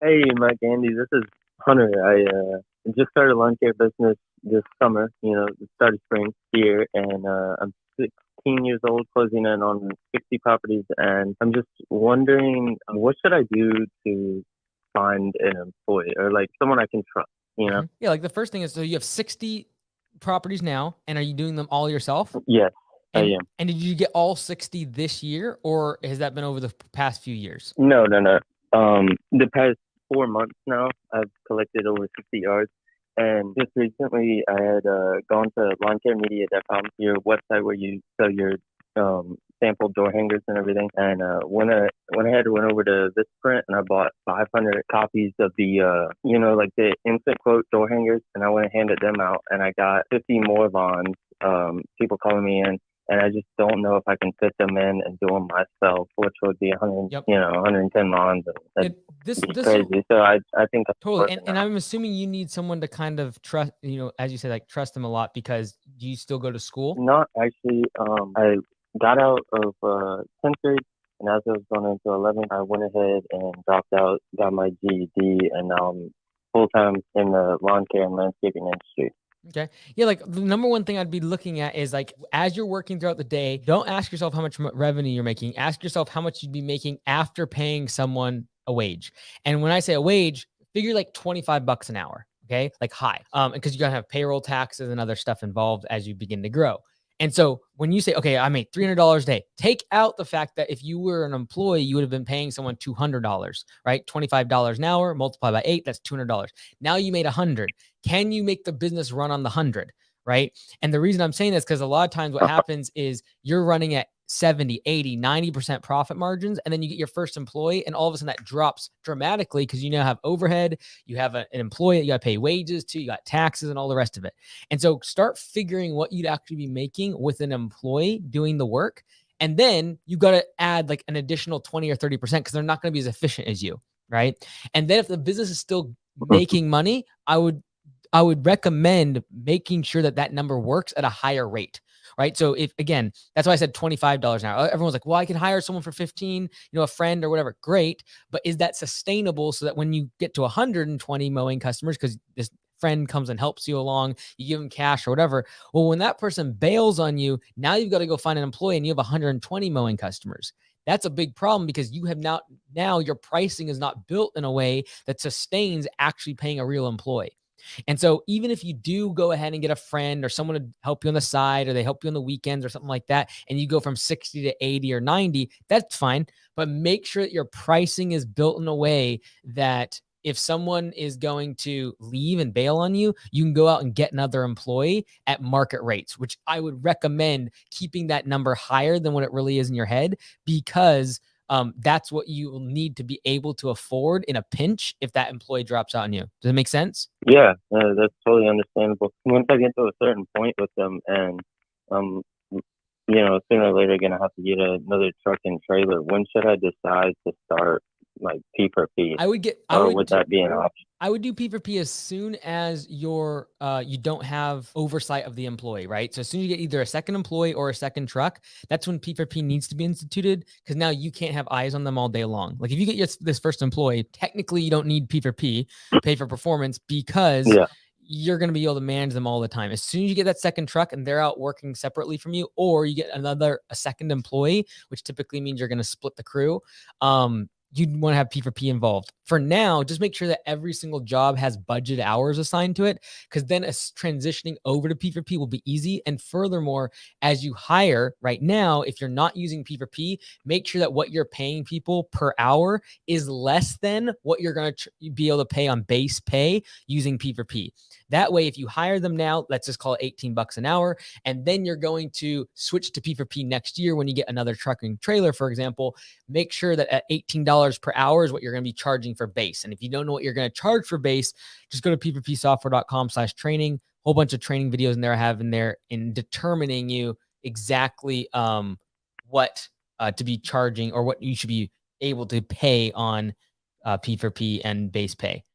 Hey, Mike, Andy, this is Hunter. I just started a lawn care business this summer, the start of spring here, and I'm 16 years old, closing in on 60 properties, and I'm just wondering what should I do to find an employee or like someone I can trust, you know? Yeah, like the first thing is, so you have 60 properties now, and are you doing them all yourself? Yes, I And am. and did you get all 60 this year, or has that been over the past few years? No, no, no. The past 4 months now, I've collected over 60 yards. And just recently, I had gone to lawncaremedia.com, your website where you sell your sample door hangers and everything. And went ahead and went over to Visprint and I bought 500 copies of the like the instant quote door hangers, and I went and handed them out. And I got 50 more bonds. People calling me in, and I just don't know if I can fit them in and do them myself, which would be 100, Yep. 110 lawns, and that'd It this be this crazy. So I think I'm totally, and, working and out. I'm assuming you need someone to kind of trust, as you said, like trust them a lot, because do you still go to school? Not actually. I got out of 10th grade, and as I was going into 11th, I went ahead and dropped out, got my GED, and now I'm full time in the lawn care and landscaping industry. Okay. Yeah, like the number one thing I'd be looking at is, like, as you're working throughout the day, don't ask yourself how much revenue you're making. Ask yourself how much you'd be making after paying someone a wage. And when I say a wage, figure like 25 bucks an hour. Okay. Like high. Because you gotta have payroll taxes and other stuff involved as you begin to grow. And so when you say, okay, I made $300 a day, take out the fact that if you were an employee, you would have been paying someone $200, right? $25 an hour, multiply by 8, that's $200. Now you made 100. Can you make the business run on the 100, right? And the reason I'm saying this, because a lot of times what happens is you're running at 70, 80, 90% profit margins, and then you get your first employee, and all of a sudden that drops dramatically because you now have overhead, you have an employee that you got to pay wages to, you got taxes and all the rest of it. And so start figuring what you'd actually be making with an employee doing the work. And then you got to add like an additional 20 or 30% because they're not going to be as efficient as you, right? And then if the business is still making money, I would recommend making sure that that number works at a higher rate, right? So if, again, that's why I said $25 an hour. Everyone's like, well, I can hire someone for 15, a friend or whatever. Great. But is that sustainable so that when you get to 120 mowing customers, because this friend comes and helps you along, you give them cash or whatever. Well, when that person bails on you, now you've got to go find an employee and you have 120 mowing customers. That's a big problem because you have now your pricing is not built in a way that sustains actually paying a real employee. And so even if you do go ahead and get a friend or someone to help you on the side, or they help you on the weekends or something like that, and you go from 60 to 80 or 90, that's fine. But make sure that your pricing is built in a way that if someone is going to leave and bail on you, you can go out and get another employee at market rates, which I would recommend keeping that number higher than what it really is in your head, because that's what you will need to be able to afford in a pinch if that employee drops out on you. Does it make sense? Yeah, that's totally understandable. Once I get to a certain point with them, and um, sooner or later gonna have to get another truck and trailer. When should I decide to start like P for P, I would get, I or would would, that be an option? I would do P for P as soon as you don't have oversight of the employee, right? So as soon as you get either a second employee or a second truck, that's when P for P needs to be instituted, because now you can't have eyes on them all day long. Like if you get this first employee, technically you don't need P for P, pay for performance, because Yeah. you're going to be able to manage them all the time. As soon as you get that second truck and they're out working separately from you, or you get a second employee, which typically means you're going to split the crew, you'd want to have P for P involved. For now, just make sure that every single job has budget hours assigned to it, because then transitioning over to P for P will be easy. And furthermore, as you hire right now, if you're not using P for P, make sure that what you're paying people per hour is less than what you're going to be able to pay on base pay using P for P. That way, if you hire them now, let's just call it 18 bucks an hour, and then you're going to switch to P for P next year when you get another truck and trailer, for example, make sure that at $18 per hour is what you're going to be charging for base. And if you don't know what you're going to charge for base, just go to p4psoftware.com/training. Whole bunch of training videos in there I have in there in determining you exactly what to be charging, or what you should be able to pay on P4P and base pay.